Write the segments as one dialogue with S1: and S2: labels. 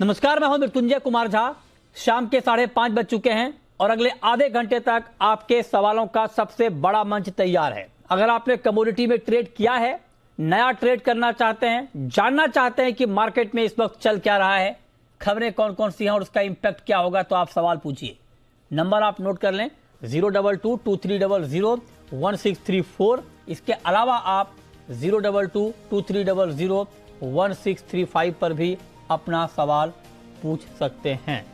S1: नमस्कार, मैं हूं मृत्युंजय कुमार झा। शाम के 5:30 बज चुके हैं और अगले आधे घंटे तक आपके सवालों का सबसे बड़ा मंच तैयार है। अगर आपने कमोडिटी में ट्रेड किया है, नया ट्रेड करना चाहते हैं, जानना चाहते हैं कि मार्केट में इस वक्त चल क्या रहा है, खबरें कौन कौन सी हैं और उसका इंपैक्ट क्या होगा, तो आप सवाल पूछिए। नंबर आप नोट कर लें 02223001634। इसके अलावा आप 02223001635 पर भी अपना सवाल पूछ सकते हैं।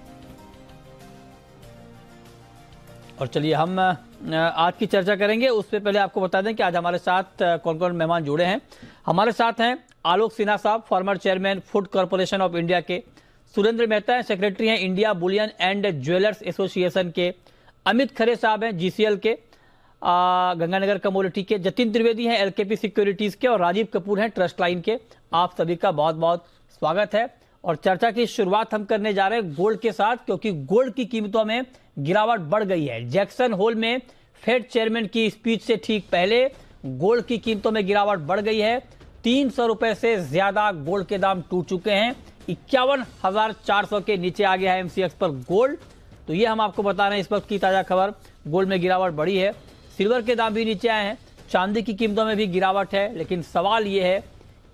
S1: और चलिए हम आज की चर्चा करेंगे। उससे पहले आपको बता दें कि आज हमारे साथ कौन कौन मेहमान जुड़े हैं। हमारे साथ हैं आलोक सिन्हा साहब, former chairman food corporation of India के। सुरेंद्र मेहता सेक्रेटरी हैं India Boolean and jewellers association के। अमित खरे साहब हैं जीसीएल के, गंगानगर कमोडिटी के। जतिन त्रिवेदी हैं एलकेपी सिक्योरिटीज के और राजीव कपूर हैं ट्रस्ट लाइन के। आप सभी का बहुत बहुत स्वागत है। और चर्चा की शुरुआत हम करने जा रहे हैं गोल्ड के साथ, क्योंकि गोल्ड की कीमतों में गिरावट बढ़ गई है। जैक्सन होल में फेड चेयरमैन की स्पीच से ठीक पहले गोल्ड की कीमतों में गिरावट बढ़ गई है। 300 रुपए से ज्यादा गोल्ड के दाम टूट चुके हैं। 51,400 के नीचे आ गया है एमसीएक्स पर गोल्ड। तो ये हम आपको बता रहे हैं इस वक्त की ताजा खबर। गोल्ड में गिरावट बढ़ी है, सिल्वर के दाम भी नीचे आए हैं, चांदी की कीमतों में भी गिरावट है। लेकिन सवाल ये है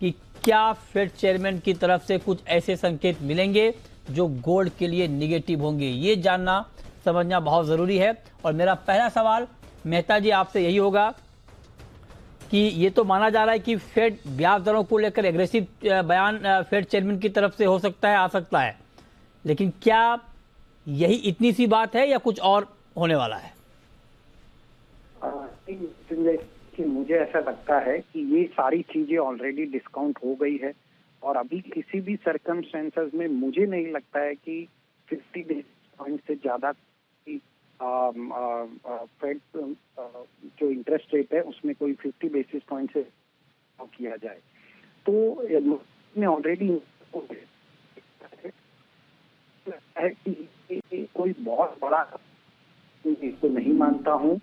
S1: कि क्या फेड चेयरमैन की तरफ से कुछ ऐसे संकेत मिलेंगे जो गोल्ड के लिए निगेटिव होंगे, ये जानना समझना बहुत जरूरी है। और मेरा पहला सवाल मेहता जी आपसे यही होगा कि ये तो माना जा रहा है कि फेड ब्याज दरों को लेकर एग्रेसिव बयान फेड चेयरमैन की तरफ से हो सकता है, आ सकता है, लेकिन क्या यही इतनी सी बात है या कुछ और होने वाला है?
S2: कि मुझे ऐसा लगता है कि ये सारी चीजें ऑलरेडी डिस्काउंट हो गई है और अभी किसी भी सर्कमस्टेंसेस में मुझे नहीं लगता है कि 50 बेसिस पॉइंट से ज्यादा फेड जो इंटरेस्ट रेट है उसमें कोई 50 बेसिस पॉइंट से किया जाए। तो ऑलरेडी कोई बहुत बड़ा इसको नहीं मानता हूँ,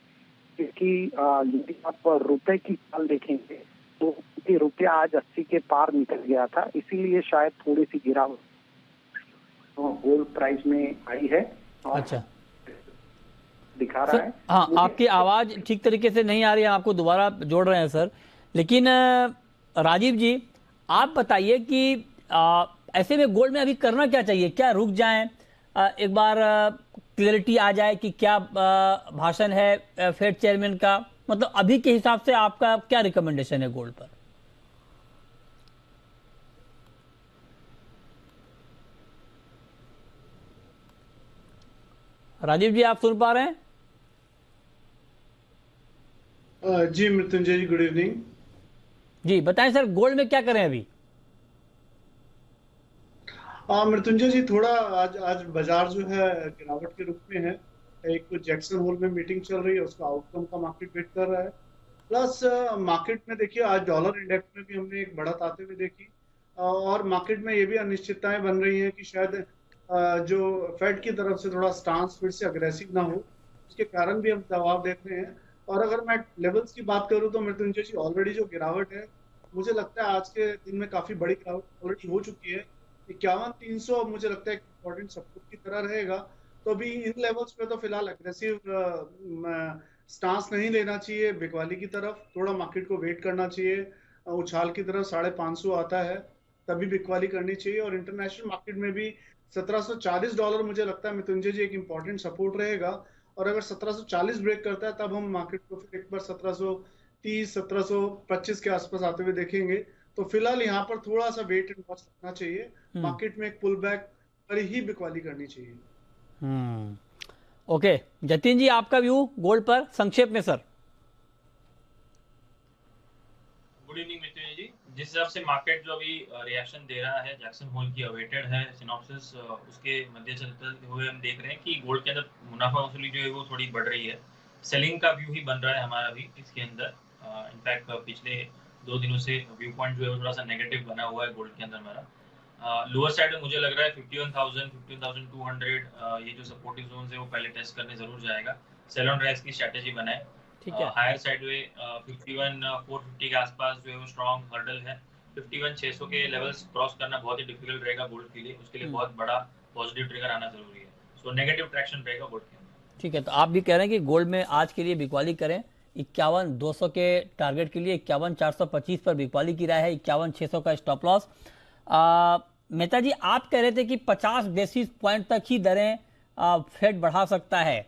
S2: क्योंकि यदि आप रुपए की चाल देखेंगे तो ये रुपया आज 80 के पार निकल गया था, इसीलिए शायद थोड़ी सी गिरावट गोल्ड प्राइस में आई है।
S1: अच्छा,
S2: दिखा रहा है।
S1: हाँ, आपकी आवाज ठीक तरीके से नहीं आ रही है, आपको दोबारा जोड़ रहे हैं सर। लेकिन राजीव जी आप बताइए कि ऐसे में गोल्ड में अभी करना क्या चाहिए? क्या रुक जाएं, एक बार क्लियरिटी आ जाए कि क्या भाषण है फेड चेयरमैन का? मतलब अभी के हिसाब से आपका क्या रिकमेंडेशन है गोल्ड पर? राजीव जी आप सुन पा रहे हैं?
S3: जी मृत्युंजय जी, गुड इवनिंग
S1: जी बताएं सर, गोल्ड में क्या करें अभी?
S3: मृत्युंजय जी, थोड़ा आज बाजार जो है गिरावट के रूप में है। एक तो जैक्सन होल में मीटिंग चल रही है, उसका आउटकम का मार्केट वेट कर रहा है। प्लस मार्केट में देखिए आज डॉलर इंडेक्स में भी हमने एक बढ़त आते हुए देखी और मार्केट में ये भी अनिश्चितताएं बन रही हैं कि शायद जो फेड की तरफ से थोड़ा स्टांस फिर से अग्रेसिव ना हो, उसके कारण भी हम दबाव देख रहे हैं। और अगर मैं लेवल्स की बात करूं तो मृत्युंजय जी ऑलरेडी जो गिरावट है, मुझे लगता है आज के दिन में काफी बड़ी गिरावट ऑलरेडी हो चुकी है। 51,300 मुझे लगता है इम्पोर्टेंट सपोर्ट की तरह रहेगा। तो अभी इन लेवल्स पे तो फिलहाल अग्रेसिव स्टांस नहीं लेना चाहिए, बिकवाली की तरफ थोड़ा मार्केट को वेट करना चाहिए। उछाल की तरफ 550 आता है तभी बिकवाली करनी चाहिए। और इंटरनेशनल मार्केट में भी $1740 मुझे लगता है मृत्युंजय जी एक इम्पोर्टेंट सपोर्ट रहेगा। और अगर 1740 ब्रेक करता है तब हम मार्केट को फिर एक बार 1730 1725 के आसपास आते हुए देखेंगे। तो फिलहाल यहाँ पर थोड़ा सा वेट एंड वॉच रखना चाहिए। मार्केट में एक पुल बैक पर ही बिकवाली करनी चाहिए।
S1: ओके, जतिन जी आपका व्यू गोल्ड पर संक्षेप में सर।
S4: गुड इवनिंग मृत्युंजय जी। जिस हिसाब से मार्केट जो अभी रिएक्शन दे रहा है, जैक्सन होल की अवेटेड है सिनॉप्सिस, उसके मध्य चलते हुए हम देख रहे हैं कि गोल्ड के अंदर मुनाफा वसूली जो है वो थोड़ी बढ़ रही है। सेलिंग का व्यू ही बन रहा है हमारा भी इसके अंदर। इनफैक्ट पिछले 2 दिनों से व्यू पॉइंट जो है थोड़ा सा नेगेटिव बना हुआ है गोल्ड के अंदर हमारा। लोअर साइड में मुझे लग रहा है 51,000 5200 ये जो सपोर्टिव जोन है वो पहले टेस्ट करने जरूर जाएगा। सेल ऑन राइज की स्ट्रेटेजी बनाए।
S1: ठीक है,
S4: हायर साइड में 51,450 के आसपास जो है वो स्ट्रॉन्ग हर्डल है। 51,600 के लेवल्स क्रॉस करना बहुत ही डिफिकल्ट रहेगा गोल्ड के लिए, उसके लिए बहुत बड़ा पॉजिटिव ट्रिगर आना जरूरी है। सो नेगेटिव ट्रैक्शन रहेगा गोल्ड के अंदर।
S1: ठीक है, तो आप भी कह रहे हैं कि गोल्ड में आज के लिए बिकवाली करें, 51,200 के टारगेट के लिए 51,425 पर बिकवाली की राय है, 51,600 का स्टॉप लॉस। मेहता जी, आप कह रहे थे कि 50 बेसिस पॉइंट तक ही दरें फेड बढ़ा सकता है।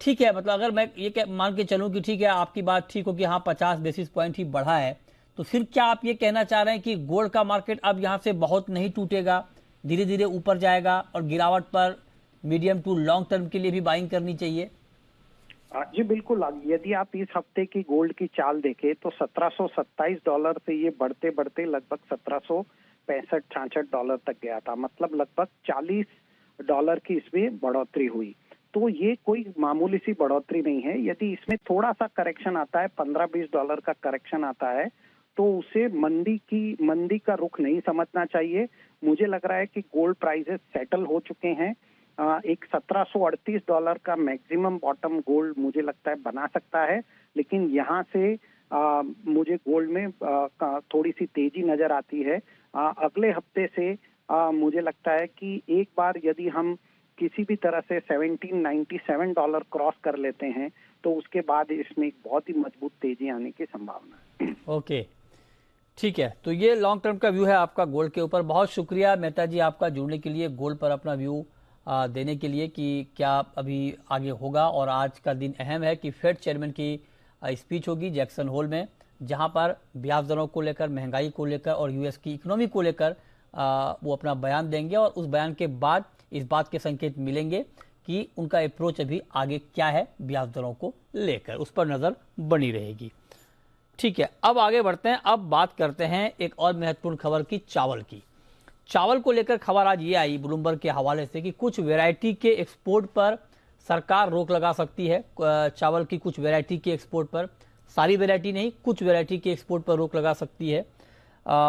S1: ठीक है, मतलब अगर मैं ये मान के चलूं कि ठीक है, आपकी बात ठीक हो कि हाँ 50 बेसिस पॉइंट ही बढ़ा है, तो फिर क्या आप ये कहना चाह रहे हैं कि गोल्ड का मार्केट अब यहाँ से बहुत नहीं टूटेगा, धीरे धीरे ऊपर जाएगा और गिरावट पर मीडियम टू लॉन्ग टर्म के लिए भी बाइंग करनी चाहिए?
S2: जी बिल्कुल। यदि आप इस हफ्ते की गोल्ड की चाल देखें तो $1727 से ये बढ़ते बढ़ते लगभग $1765-66 तक गया था, मतलब लगभग $40 की इसमें बढ़ोतरी हुई। तो ये कोई मामूली सी बढ़ोतरी नहीं है। यदि इसमें थोड़ा सा करेक्शन आता है, $15-20 का करेक्शन आता है, तो उसे मंदी का रुख नहीं समझना चाहिए। मुझे लग रहा है कि गोल्ड प्राइसेस सेटल हो चुके हैं। एक $1738 का मैक्सिमम बॉटम गोल्ड मुझे लगता है बना सकता है, लेकिन यहाँ से मुझे गोल्ड में थोड़ी सी तेजी नजर आती है। अगले हफ्ते से मुझे लगता है कि एक बार यदि हम किसी भी तरह से $1797 क्रॉस कर लेते हैं तो उसके बाद इसमें एक बहुत ही मजबूत तेजी आने की संभावना है।
S1: ओके, ठीक है, तो ये लॉन्ग टर्म का व्यू है आपका गोल्ड के ऊपर। बहुत शुक्रिया मेहता जी आपका जुड़ने के लिए, गोल्ड पर अपना व्यू देने के लिए कि क्या अभी आगे होगा। और आज का दिन अहम है कि फेड चेयरमैन की स्पीच होगी जैक्सन होल में, जहां पर ब्याज दरों को लेकर, महंगाई को लेकर और यूएस की इकोनॉमी को लेकर वो अपना बयान देंगे। और उस बयान के बाद इस बात के संकेत मिलेंगे कि उनका अप्रोच अभी आगे क्या है ब्याज दरों को लेकर, उस पर नज़र बनी रहेगी। ठीक है, अब आगे बढ़ते हैं। अब बात करते हैं एक और महत्वपूर्ण खबर की, चावल की। चावल को लेकर खबर आज ये आई ब्लूमबर्ग के हवाले से कि कुछ वैरायटी के एक्सपोर्ट पर सरकार रोक लगा सकती है। चावल की कुछ वैरायटी के एक्सपोर्ट पर, सारी वैरायटी नहीं, कुछ वैरायटी के एक्सपोर्ट पर रोक लगा सकती है।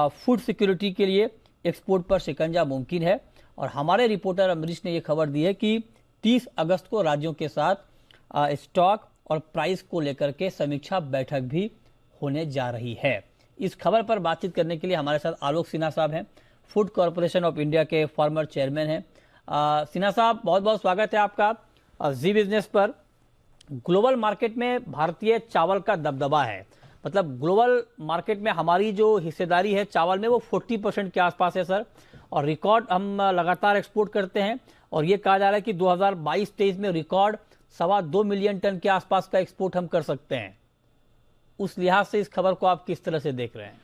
S1: फूड सिक्योरिटी के लिए एक्सपोर्ट पर शिकंजा मुमकिन है। और हमारे रिपोर्टर अमरीश ने यह खबर दी है कि 30 अगस्त को राज्यों के साथ स्टॉक और प्राइस को लेकर के समीक्षा बैठक भी होने जा रही है। इस खबर पर बातचीत करने के लिए हमारे साथ आलोक सिन्हा साहब हैं, फूड कॉरपोरेशन ऑफ इंडिया के फॉर्मर चेयरमैन हैं। सिन्हा साहब, बहुत बहुत स्वागत है आपका जी बिजनेस पर। ग्लोबल मार्केट में भारतीय चावल का दबदबा है, मतलब ग्लोबल मार्केट में हमारी जो हिस्सेदारी है चावल में वो 40% के आसपास है सर, और रिकॉर्ड हम लगातार एक्सपोर्ट करते हैं। और ये कहा जा रहा है कि 2022-23 में रिकॉर्ड 2.25 मिलियन टन के आसपास का एक्सपोर्ट हम कर सकते हैं। उस लिहाज से इस खबर को आप किस तरह से देख रहे हैं?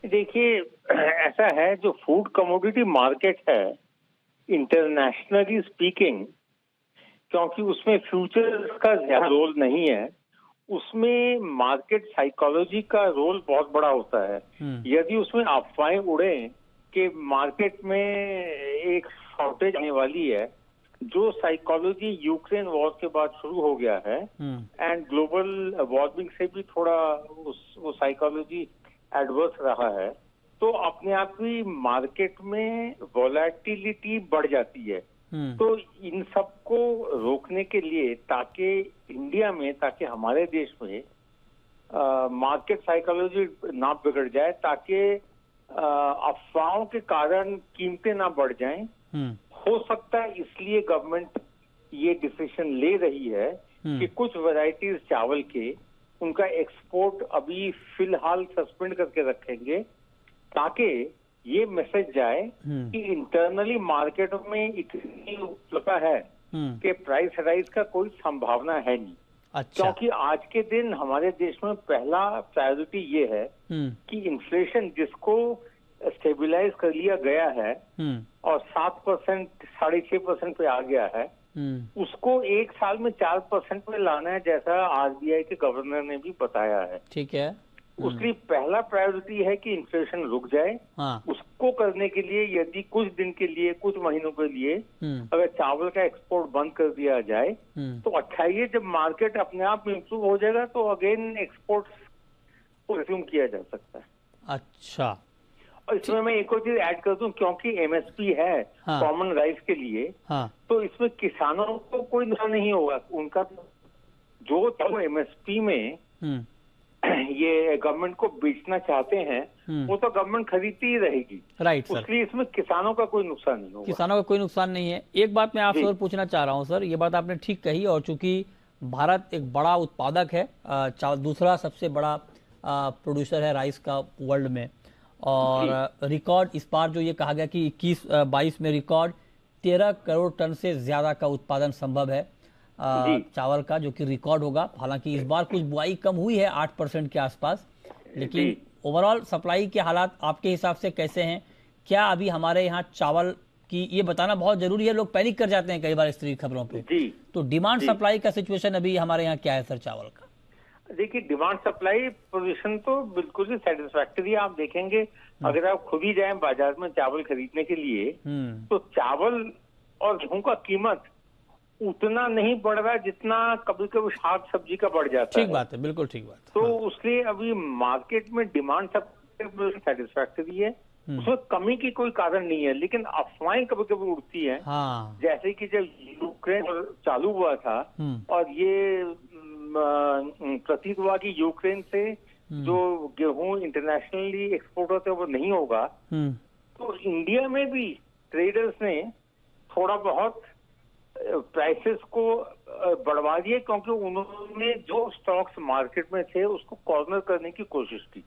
S5: देखिए, ऐसा है, जो फूड कमोडिटी मार्केट है इंटरनेशनली स्पीकिंग, क्योंकि उसमें फ्यूचर्स का ज्यादा रोल नहीं है, उसमें मार्केट साइकोलॉजी का रोल बहुत बड़ा होता है। यदि उसमें अफवाहें उड़े कि मार्केट में एक शॉर्टेज आने वाली है, जो साइकोलॉजी यूक्रेन वॉर के बाद शुरू हो गया है एंड ग्लोबल वार्मिंग से भी थोड़ा वो साइकोलॉजी एडवर्स रहा है, तो अपने आप ही मार्केट में वोलेटिलिटी बढ़ जाती है। तो इन सब को रोकने के लिए, ताकि इंडिया में, ताकि हमारे देश में मार्केट साइकोलॉजी ना बिगड़ जाए, ताकि अफवाहों के कारण कीमतें ना बढ़ जाएं, हो सकता है इसलिए गवर्नमेंट ये डिसीजन ले रही है कि कुछ वैरायटीज चावल के, उनका एक्सपोर्ट अभी फिलहाल सस्पेंड करके रखेंगे, ताकि ये मैसेज जाए कि इंटरनली मार्केट में इतनी उपलब्धता है कि प्राइस राइज का कोई संभावना है नहीं।
S1: अच्छा।
S5: क्योंकि आज के दिन हमारे देश में पहला प्रायोरिटी ये है कि इन्फ्लेशन, जिसको स्टेबलाइज कर लिया गया है और 7%, 6.5% पे आ गया है, उसको एक साल में 4% पे लाना है, जैसा आरबीआई के गवर्नर ने भी बताया है।
S1: ठीक है।
S5: उसकी पहला प्रायोरिटी है कि इन्फ्लेशन रुक जाए। उसको करने के लिए यदि कुछ दिन के लिए, कुछ महीनों के लिए अगर चावल का एक्सपोर्ट बंद कर दिया जाए तो अच्छा ही है। जब मार्केट अपने आप इंप्रूव हो जाएगा तो अगेन एक्सपोर्ट को रिज्यूम किया जा सकता है।
S1: अच्छा,
S5: और इसमें मैं एक और चीज ऐड कर दूं, क्योंकि एमएसपी है कॉमन राइस के लिए, तो इसमें किसानों को कोई नुकसान नहीं होगा। उनका जो एमएसपी में ये गवर्नमेंट को बेचना चाहते हैं, वो तो गवर्नमेंट खरीदती ही रहेगी।
S1: राइट सर,
S5: उसके लिए इसमें किसानों का कोई नुकसान नहीं होगा।
S1: किसानों का कोई नुकसान नहीं है। एक बात मैं आपसे और पूछना चाह रहा हूं सर, ये बात आपने ठीक कही, और चूंकि भारत एक बड़ा उत्पादक है, दूसरा सबसे बड़ा प्रोड्यूसर है राइस का वर्ल्ड में, और रिकॉर्ड इस बार जो ये कहा गया कि 21-22 में रिकॉर्ड 13 करोड़ टन से ज्यादा का उत्पादन संभव है चावल का, जो कि रिकॉर्ड होगा। हालांकि इस बार कुछ बुआई कम हुई है 8% के आसपास, लेकिन ओवरऑल सप्लाई के हालात आपके हिसाब से कैसे हैं? क्या अभी हमारे यहाँ चावल की, ये बताना बहुत जरूरी है, लोग पैनिक कर जाते हैं कई बार इस तरह की खबरों पे, तो डिमांड सप्लाई का सिचुएशन अभी हमारे यहाँ क्या है सर चावल का?
S5: देखिए, डिमांड सप्लाई पोजीशन तो बिल्कुल ही सेटिस्फैक्टरी है। आप देखेंगे, अगर आप खुद ही जाएं बाजार में चावल खरीदने के लिए, तो चावल और गेहूं का कीमत उतना नहीं बढ़ रहा जितना कभी कभी शाक सब्जी का बढ़ जाता है।
S1: ठीक बात है, बिल्कुल ठीक बात।
S5: तो उसलिए अभी मार्केट में डिमांड सप्लाई सेटिस्फैक्टरी है, उसमें कमी की कोई कारण नहीं है। लेकिन अफवाहें कभी कभी उड़ती हैं, जैसे कि जब यूक्रेन चालू हुआ था और ये प्रतीत हुआ कि यूक्रेन से जो गेहूं इंटरनेशनली एक्सपोर्ट होते हैं वो नहीं होगा, तो इंडिया में भी ट्रेडर्स ने थोड़ा बहुत प्राइसेस को बढ़वा दिए, क्योंकि उन्होंने जो स्टॉक्स मार्केट में थे उसको कॉर्नर करने की कोशिश की।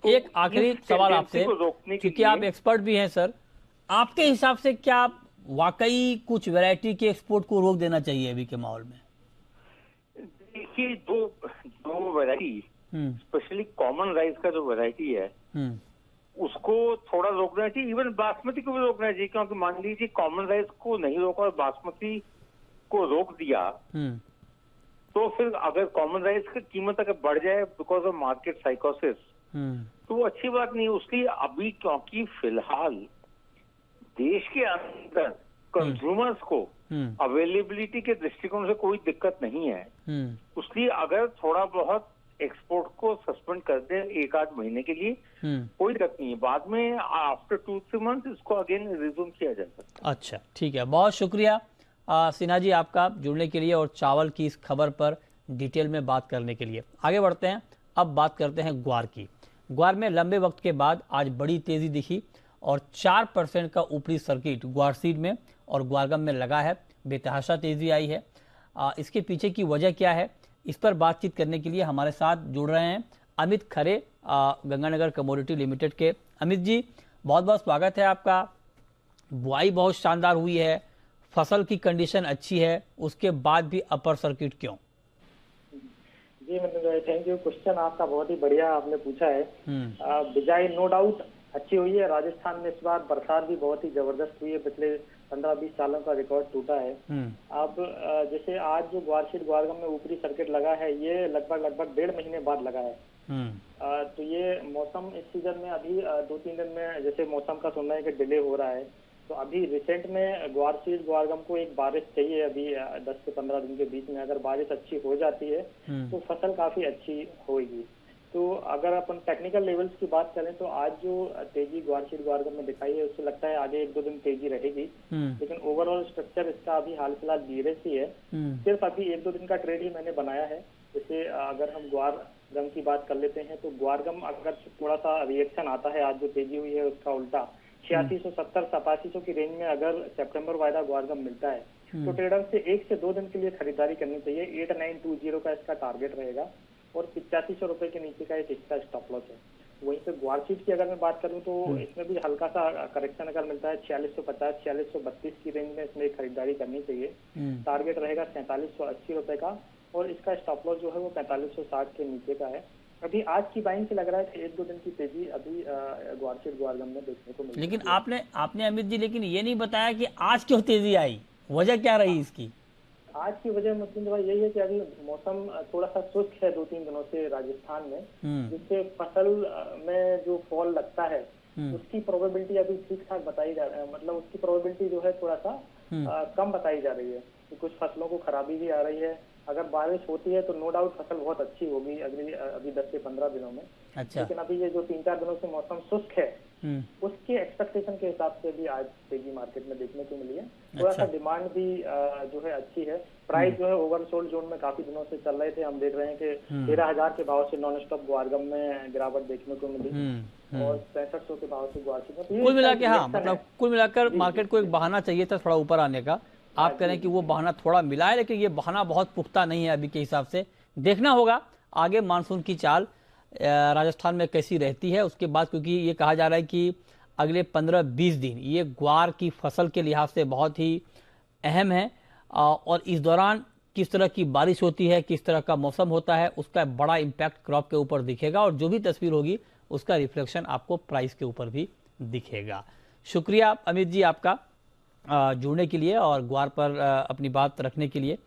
S1: तो एक आखिरी सवाल आपसे, क्योंकि आप एक्सपर्ट भी हैं सर, आपके हिसाब से क्या वाकई कुछ वैरायटी के एक्सपोर्ट को रोक देना चाहिए अभी के माहौल में?
S5: देखिए, दो वैरायटी, स्पेशली कॉमन राइस का जो वैरायटी है उसको थोड़ा रोकना चाहिए। इवन बासमती को भी रोकना चाहिए, क्योंकि मान लीजिए कॉमन राइस को नहीं रोका और बासमती को रोक दिया, तो फिर अगर कॉमन राइस की कीमत अगर बढ़ जाए बिकॉज ऑफ मार्केट साइकोसिस, तो वो अच्छी बात नहीं। उसकी अभी, क्योंकि फिलहाल देश के अंदर कंज्यूमर्स को अवेलेबिलिटी के दृष्टिकोण से कोई दिक्कत नहीं है, उसलिए अगर थोड़ा बहुत एक्सपोर्ट को सस्पेंड कर दे 1-8 महीने के लिए, कोई दिक्कत नहीं है। बाद में आफ्टर 2-3 मंथ इसको अगेन रिज्यूम किया जा सकता है।
S1: अच्छा, ठीक है, बहुत शुक्रिया सिन्हा जी आपका जुड़ने के लिए और चावल की इस खबर पर डिटेल में बात करने के लिए। आगे बढ़ते हैं, अब बात करते हैं ग्वार की। ग्वार में लंबे वक्त के बाद आज बड़ी तेजी दिखी और 4% का ऊपरी सर्किट ग्वार सीड में और ग्वारगम में लगा है। बेतहाशा तेजी आई है, इसके पीछे की वजह क्या है, इस पर बातचीत करने के लिए हमारे साथ जुड़ रहे हैं अमित खरे, गंगानगर कमोडिटी लिमिटेड के। अमित जी, बहुत बहुत स्वागत है आपका। बुआई बहुत शानदार हुई है, फसल की कंडीशन अच्छी है, उसके बाद भी अपर सर्किट क्यों?
S6: जी मतलब थैंक यू, क्वेश्चन आपका बहुत ही बढ़िया आपने पूछा है। बिजाई नो डाउट अच्छी हुई है। राजस्थान में इस बार बरसात भी बहुत ही जबरदस्त हुई है, पिछले 15-20 सालों का रिकॉर्ड टूटा है। अब जैसे आज जो ग्वारशीट ग्वारगम में ऊपरी सर्किट लगा है, ये लगभग 1.5 महीने बाद लगा है। तो ये मौसम इस सीजन में अभी 2-3 दिन में जैसे मौसम का सुनना है कि डिले हो रहा है, तो अभी रिसेंट में ग्वारशीट ग्वारगम को एक बारिश चाहिए अभी 10 से 15 दिन के बीच में। अगर बारिश अच्छी हो जाती है तो फसल काफी अच्छी होगी। तो अगर अपन टेक्निकल लेवल्स की बात करें तो आज जो तेजी ग्वारशीट ग्वारगम में दिखाई है, उससे लगता है आगे 1-2 दिन तेजी रहेगी, लेकिन ओवरऑल स्ट्रक्चर इसका अभी हाल फिलहाल धीरे ही है। सिर्फ अभी 1-2 दिन का ट्रेड ही मैंने बनाया है। जैसे अगर हम ग्वारगम की बात कर लेते हैं तो ग्वारगम अगर थोड़ा सा रिएक्शन आता है, आज जो तेजी हुई है उसका उल्टा 8670-8700 की रेंज में अगर सितंबर वायदा ग्वारगम मिलता है तो ट्रेडर से 1 से 2 दिन के लिए खरीदारी करनी चाहिए। 8920 का इसका टारगेट रहेगा और 8500 रुपए के नीचे का एक इसका स्टॉप लॉस है। वहीं पे ग्वारशीट की अगर मैं बात करूं तो इसमें भी हल्का सा करेक्शन अगर मिलता है 4650-4632 की रेंज में इसमें खरीदारी करनी चाहिए। टारगेट रहेगा 4780 रुपए का और इसका स्टॉप लॉस जो है वो 4560 के नीचे का है। अभी आज की बाइंग से लग रहा है कि 1-2 दिन की तेजी अभी ग्वारशीट ग्वारगम में देखने को मिली।
S1: लेकिन आपने अमित जी लेकिन ये नहीं बताया कि आज क्यों तेजी आई, वजह क्या रही इसकी?
S6: आज की वजह मुस्लिम भाई यही है कि अभी मौसम थोड़ा सा शुष्क है 2-3 दिनों से राजस्थान में, जिससे फसल में जो फॉल लगता है उसकी प्रोबेबिलिटी अभी ठीक ठाक बताई जा रही है। मतलब उसकी प्रोबेबिलिटी जो है थोड़ा सा कम बताई जा रही है कि कुछ फसलों को खराबी भी आ रही है। अगर बारिश होती है तो नो डाउट फसल बहुत अच्छी होगी अभी 10 से 15 दिनों में।
S1: अच्छा।
S6: लेकिन अभी ये जो 3-4 दिनों से मौसम शुष्क है उसके एक्सपेक्टेशन के हिसाब से भी आज तेजी मार्केट में देखने को मिली है। थोड़ा सा डिमांड भी जो है अच्छी है। प्राइस जो है ओवरसोल्ड जोन में काफी दिनों से चल रहे थे। हम देख रहे हैं कि 13,000 के भाव से नॉन स्टॉप ग्वारगम में गिरावट देखने को मिली और 6500 के भाव से ग्वाची।
S1: कुल मिला के हाँ, मतलब कुल मिलाकर मार्केट को एक बहाना चाहिए था थोड़ा ऊपर आने का। आप कह रहे हैं कि वो बहाना थोड़ा मिला है, लेकिन ये बहाना बहुत पुख्ता नहीं है अभी के हिसाब से। देखना होगा आगे मानसून की चाल राजस्थान में कैसी रहती है उसके बाद, क्योंकि ये कहा जा रहा है कि अगले 15-20 दिन ये ग्वार की फसल के लिहाज से बहुत ही अहम है और इस दौरान किस तरह की बारिश होती है, किस तरह का मौसम होता है, उसका बड़ा इम्पैक्ट क्रॉप के ऊपर दिखेगा और जो भी तस्वीर होगी उसका रिफ्लेक्शन आपको प्राइस के ऊपर भी दिखेगा। शुक्रिया अमित जी आपका जुड़ने के लिए और ग्वार पर अपनी बात रखने के लिए।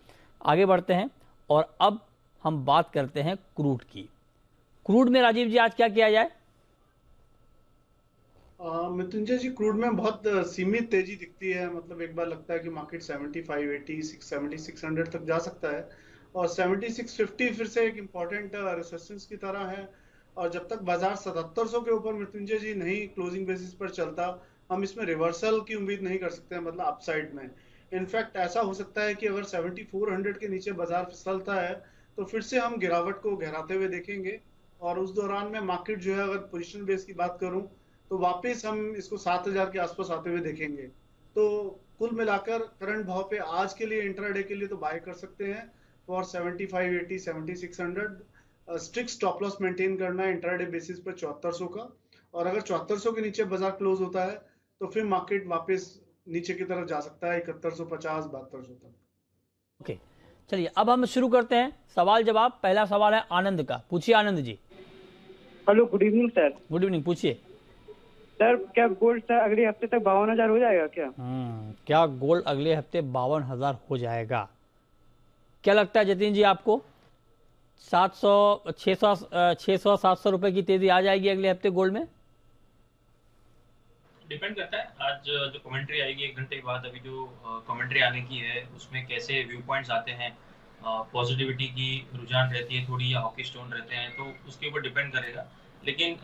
S1: आगे बढ़ते हैं और अब हम बात करते हैं क्रूड की। क्रूड में राजीव जी आज क्या किया जाए?
S3: मृत्युंजय जी, क्रूड में बहुत सीमित तेजी दिखती है। मतलब एक बार लगता है कि मार्केट 75, 80, 7600 तक जा सकता है और 7650 फिर से एक इम्पोर्टेंट रेसिस्टेंस की तरह है। और जब तक बाजार 7700 के ऊपर मृत्युंजय जी नहीं क्लोजिंग बेसिस पर चलता, हम इसमें रिवर्सल की उम्मीद नहीं कर सकते हैं, मतलब अपसाइड में। इनफैक्ट ऐसा हो सकता है कि अगर 7400 के नीचे बाजार फिसलता है तो फिर से हम गिरावट को गहराते हुए देखेंगे और उस दौरान में मार्केट जो है, अगर पोजीशन बेस की बात करूं तो वापस हम इसको 7000 के आसपास आते हुए देखेंगे। तो कुल मिलाकर करंट भाव पे आज के लिए इंट्राडे के लिए तो बाय कर सकते हैं for 75, 80, 7600। Strict stop loss maintain करना है इंट्राडे बेसिस पर 7400 का, और अगर 7400 के नीचे बाजार क्लोज होता है तो फिर मार्केट वापस नीचे की तरफ जा सकता है 7150, 7200 तक।
S1: ओके, चलिए अब हम शुरू करते हैं सवाल जवाब। पहला सवाल है आनंद का। पूछिए Anand ji.
S7: Hello, good evening sir.
S1: Good evening, पूछिए
S7: सर। क्या गोल्ड सर अगले हफ्ते तक 52,000 हो जाएगा क्या?
S1: क्या गोल्ड अगले हफ्ते 52,000 हो जाएगा? क्या लगता है जतिन जी आपको? 600-700 रुपए की तेजी आ जाएगी अगले हफ्ते गोल्ड में?
S4: डिपेंड करता है आज जो कमेंट्री आएगी 1 घंटे के बाद। अभी जो कमेंट्री आने की है उसमें कैसे व्यू पॉइंट्स आते हैं, पॉजिटिविटी की रुझान रहती है थोड़ी या हॉकी स्टोन रहते हैं, तो उसके ऊपर डिपेंड करेगा। लेकिन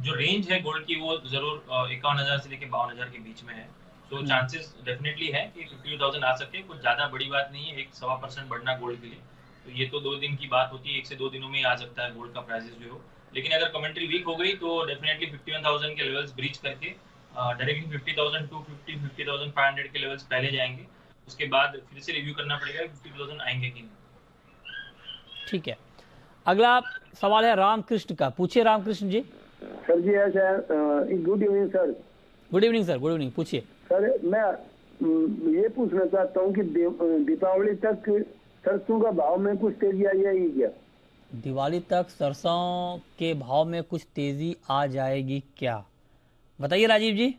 S4: जो रेंज है गोल्ड की वो जरूर 51,000 से लेकर 52,000 के बीच में है। तो चांसेस डेफिनेटली है कि 52,000 आ सके। कुछ ज्यादा बड़ी बात नहीं है, 1-1.25% बढ़ना गोल्ड के लिए। तो ये तो 2 दिन की बात होती है, 1 से 2 दिनों में आ सकता है गोल्ड का प्राइसेस जो हो। लेकिन अगर कमेंट्री वीक हो गई तो डेफिनेटली 51,000 के लेवल्स ब्रीच करके डायरेक्टली 50,250, 50,500 के लेवल्स पहले जाएंगे। उसके बाद फिर से रिव्यू करना पड़ेगा 50,000 आएंगे कि नहीं।
S1: ठीक है, अगला सवाल है रामकृष्ण का। पूछिए रामकृष्ण जी।
S8: सर जी ऐसा, good evening sir.
S1: Good evening sir, good evening, पूछिए।
S8: सर मैं ये पूछना चाहता हूँ कि दीपावली तक सरसों का भाव में कुछ तेजी आ जाएगी क्या?
S1: दिवाली तक सरसों के भाव में कुछ तेजी आ जाएगी क्या? बताइए राजीव जी।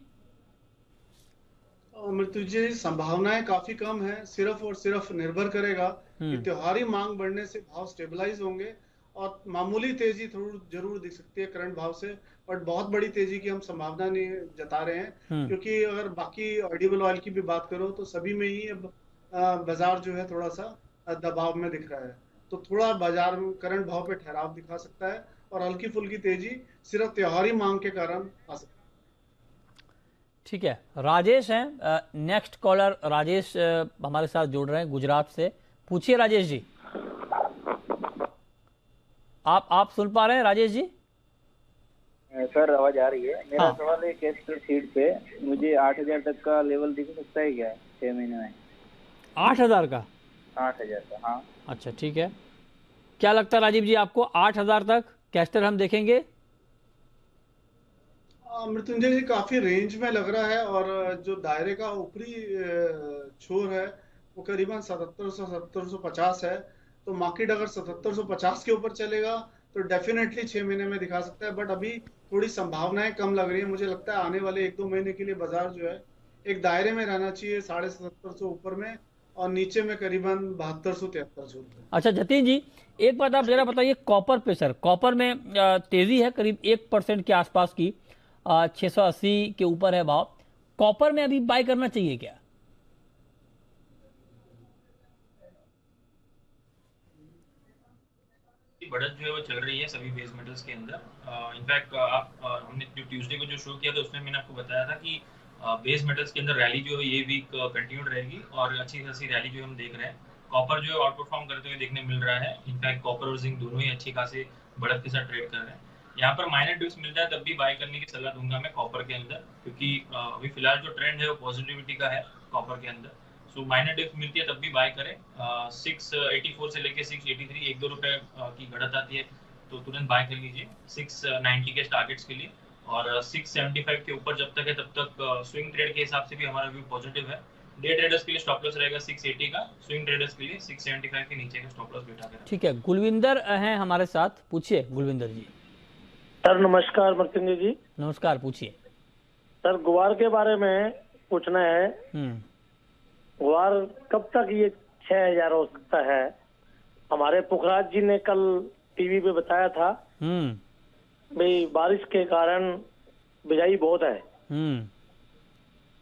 S3: मृत्युंजय, संभावनाएं काफी कम है। सिर्फ और सिर्फ निर्भर करेगा कि त्योहारी मांग बढ़ने से भाव स्टेबलाइज होंगे और मामूली तेजी जरूर दिख सकती है करंट भाव से, बट बहुत बड़ी तेजी की हम संभावना नहीं जता रहे हैं। क्योंकि अगर बाकी एडिबल ऑयल की भी बात करो तो सभी में ही अब बाजार जो है थोड़ा सा दबाव में दिख रहा है। तो थोड़ा बाजार में करंट भाव पे ठहराव दिखा सकता है और हल्की फुल्की तेजी सिर्फ त्योहारी मांग के कारण आ सकती है।
S1: ठीक है, राजेश हैं नेक्स्ट कॉलर। राजेश हमारे साथ जुड़ रहे हैं गुजरात से। पूछिए राजेश जी। आप सुन पा रहे हैं राजेश जी?
S9: सर आवाज आ रही है। मेरा सवाल है कैश के सीट पे मुझे 8,000 तक का लेवल दिख सकता है क्या 6 महीने में?
S1: 8,000 का?
S9: 8,000 का, हाँ।
S1: अच्छा ठीक है, क्या लगता है राजीव जी आपको 8,000 तक कैस्टर हम देखेंगे?
S3: मृत्युंजय जी, काफी रेंज में लग रहा है और जो दायरे का ऊपरी छोर है वो करीबन 7750 है। तो मार्केट अगर 7750 के ऊपर चलेगा तो डेफिनेटली 6 महीने में दिखा सकता है, बट अभी थोड़ी संभावनाएं कम लग रही है। मुझे लगता है आने वाले 1-2 महीने के लिए बाजार जो है एक दायरे में रहना चाहिए 7750 ऊपर में और नीचे में करीबन 7200-7300।
S1: अच्छा जतिन जी, एक बात आप जरा बताइए कॉपर पे। सर कॉपर में तेजी है करीब 1% के आसपास की, 680 के ऊपर है भाव। कॉपर में अभी बाय करना चाहिए क्या?
S4: बढ़त जो है वो चल रही है सभी बेस मेटल्स के अंदर। इनफैक्ट हमने जो ट्यूसडे को जो शो किया था उसमें मैंने आपको बताया था कि बेस मेटल्स के अंदर रैली जो है ये वीक कंटिन्यूड रहेगी और अच्छी खासी रैली जो हम देख रहे हैं। कॉपर जो है आउट परफॉर्म करते हुए देखने मिल रहा है। इनफैक्ट कॉपर और जिंक दोनों ही अच्छी खासी बढ़त के साथ ट्रेड कर रहे हैं। यहाँ पर माइनर डिप्स मिल जाए तब भी बाय करने की सलाह दूंगा मैं कॉपर के अंदर, क्योंकि अभी फिलहाल जो ट्रेंड है वो पॉजिटिविटी का है कॉपर के अंदर। सो माइनर डिप्स मिलती है तब भी बाय करें। 684 से लेके 683 1-2 रुपए की बढ़त आती है तो तुरंत बाय कर लीजिए 690 के टारगेट्स के लिए। और 675 के ऊपर जब तक है तब तक स्विंग ट्रेड के हिसाब से भी हमारा व्यू पॉजिटिव है। डे ट्रेडर्स के लिए स्टॉप लॉस रहेगा 680 का, स्विंग ट्रेडर्स के लिए 675 के नीचे का स्टॉप लॉस बैठा कर।
S1: ठीक है, गुलविंदर हैं हमारे साथ, पूछिए गुलविंदर जी।
S10: सर नमस्कार मृत्युंजय जी।
S1: नमस्कार, पूछिए
S10: सर। ग्वार के बारे में पूछना है, ग्वार कब तक ये 6000 हो सकता है? हमारे पुखराज जी ने कल टीवी पे बताया था भाई बारिश के कारण बिजाई बहुत है,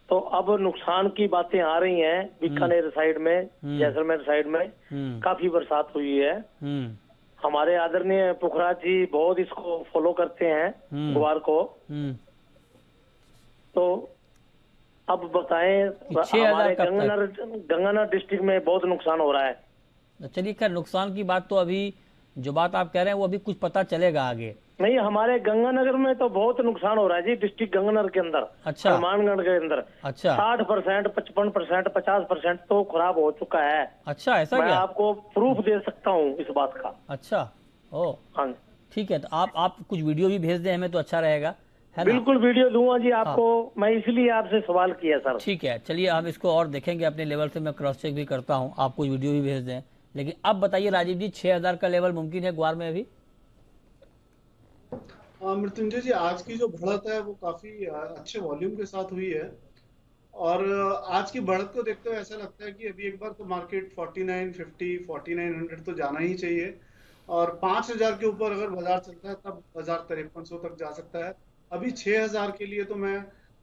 S10: तो अब नुकसान की बातें आ रही हैं। बीकानेर साइड में, जैसलमेर साइड में काफी बरसात हुई है। हमारे आदरणीय पुखराज जी बहुत इसको फॉलो करते हैं ग्वार को। तो अब बताएं, हमारे गंगानगर डिस्ट्रिक्ट में बहुत नुकसान हो रहा है।
S1: चलिए खैर, नुकसान की बात तो अभी जो बात आप कह रहे हैं वो अभी कुछ पता चलेगा आगे।
S10: नहीं, हमारे गंगानगर में तो बहुत नुकसान हो रहा है जी, डिस्ट्रिक्ट गंगानगर के अंदर।
S1: अच्छा,
S10: हनुमानगढ़ के अंदर।
S1: अच्छा,
S10: 60%, 55%, 50% तो खराब हो चुका है।
S1: अच्छा, ऐसा
S10: मैं
S1: क्या?
S10: आपको प्रूफ दे सकता हूँ इस बात का।
S1: अच्छा, ओ
S10: हाँ
S1: ठीक है, तो आप कुछ वीडियो भी भेज दें हमें तो अच्छा रहेगा, है ना?
S10: बिल्कुल वीडियो दूंगा जी आपको। मैं इसलिए आपसे सवाल किया सर।
S1: ठीक है, चलिए हम इसको और देखेंगे अपने लेवल से, मैं क्रॉस चेक भी करता हूँ, आप कुछ वीडियो भी भेज दें। लेकिन अब बताइए राजीव जी, 6000 का लेवल मुमकिन है ग्वार में अभी?
S3: मृत्युंजय जी, आज की जो बढ़त है वो काफी अच्छे वॉल्यूम के साथ हुई है और आज की बढ़त को देखते हुए ऐसा लगता है कि अभी एक बार तो मार्केट 4950, 4900 तो जाना ही चाहिए और 5000 के ऊपर अगर बाजार चलता है तब बाजार 5300 तक जा सकता है। अभी 6000 के लिए तो मैं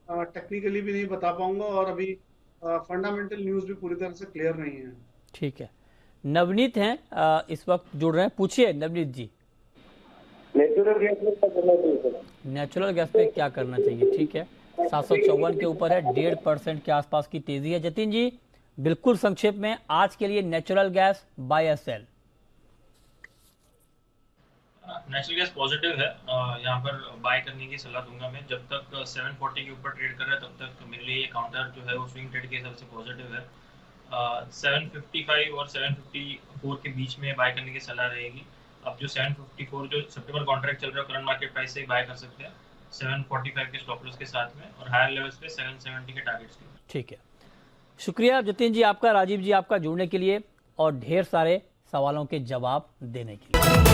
S3: टेक्निकली भी नहीं बता पाऊंगा और अभी फंडामेंटल न्यूज भी पूरी तरह से क्लियर नहीं है।
S1: ठीक है, नवनीत हैं इस वक्त जुड़ रहे हैं, पूछिए नवनीत जी।
S10: नेचुरल गैस में क्या करना चाहिए?
S1: नेचुरल गैस पे क्या करना चाहिए? ठीक है, 754 के ऊपर है, 1.5% के आसपास की तेजी है। जतिन जी बिल्कुल संक्षेप में आज के लिए नेचुरल गैस बाय या सेल?
S4: नेचुरल गैस पॉजिटिव है, यहाँ पर बाय करने की सलाह दूंगा मैं। जब तक 740 के ऊपर ट्रेड कर रहा है तब तक मेरे लिए ये काउंटर जो है वो स्विंग ट्रेड के हिसाब से पॉजिटिव है। 755 और 754 के बीच में बाय करने की सलाह रहेगी। अब जो 754 जो सितंबर कॉन्ट्रैक्ट चल रहा है करंट मार्केट प्राइस से बाय कर सकते हैं 745 के स्टॉप लॉस के साथ में और हायर लेवल्स पे 770 के टारगेट्स के।
S1: ठीक है, शुक्रिया जतिन जी आपका, राजीव जी आपका जुड़ने के लिए और ढेर सारे सवालों के जवाब देने के लिए।